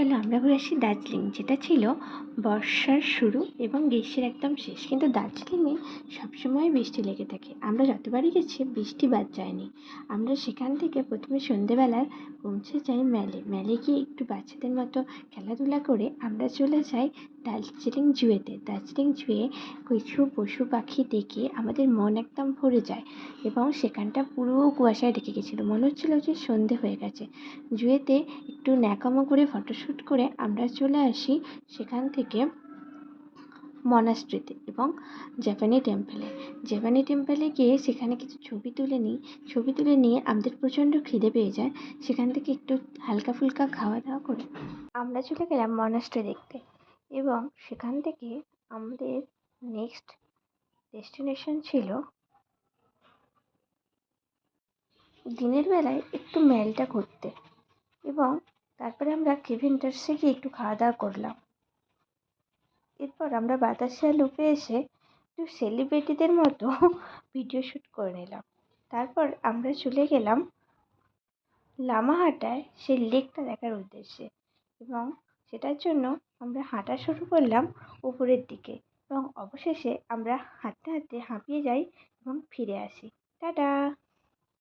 চলো আমরা ঘুরে আসি দার্জিলিং, যেটা ছিল বর্ষার শুরু এবং গ্রীষ্মের একদম শেষ। কিন্তু দার্জিলিংয়ে সবসময় বৃষ্টি লেগে থাকে। আমরা যতবারই গেছি বৃষ্টি বাদ যায়নি। আমরা সেখান থেকে প্রথমে সন্ধেবেলায় পৌঁছে যাই ম্যালে গিয়ে একটু বাচ্চাদের মতো খেলাধুলা করে আমরা চলে যাই দার্জিলিং জুয়েতে। দার্জিলিং জুয়ে কিছু পশু পাখি দেখে আমাদের মন একদম ভরে যায় এবং সেখানটা পুরো কুয়াশায় ঢেকে গেছিলো, মনে হচ্ছিলো যে সন্ধে হয়ে গেছে। জুয়েতে একটু ন্যাকামো করে ফটোশ্যুট করে আমরা চলে আসি সেখান থেকে মনাস্ট্রিতে এবং জাপানি টেম্পলে গিয়ে সেখানে কিছু ছবি তুলে নিয়ে আমাদের প্রচণ্ড খিদে পেয়ে যায়। সেখান থেকে একটু হালকা ফুলকা খাওয়া দাওয়া করে আমরা চলে গেলাম মনাস্ট্রি দেখতে এবং সেখান থেকে আমাদের নেক্সট ডেস্টিনেশন ছিল দিনের বেলায় একটু ম্যালটা ঘুরতে এবং তারপরে আমরা কেভেন্টার্সে গিয়ে একটু খাওয়া দাওয়া করলাম। এরপর আমরা বাতাসিয়া লুপে এসে একটু সেলিব্রিটিদের মতো ভিডিও শ্যুট করে নিলাম। তারপর আমরা চলে গেলাম লামাহাটায় সেই লেকটা দেখার উদ্দেশ্যে এবং সেটার জন্য আমরা হাঁটা শুরু করলাম উপরের দিকে এবং অবশেষে আমরা হাঁটতে হাঁটতে হাঁপিয়ে যাই এবং ফিরে আসি। টাটা।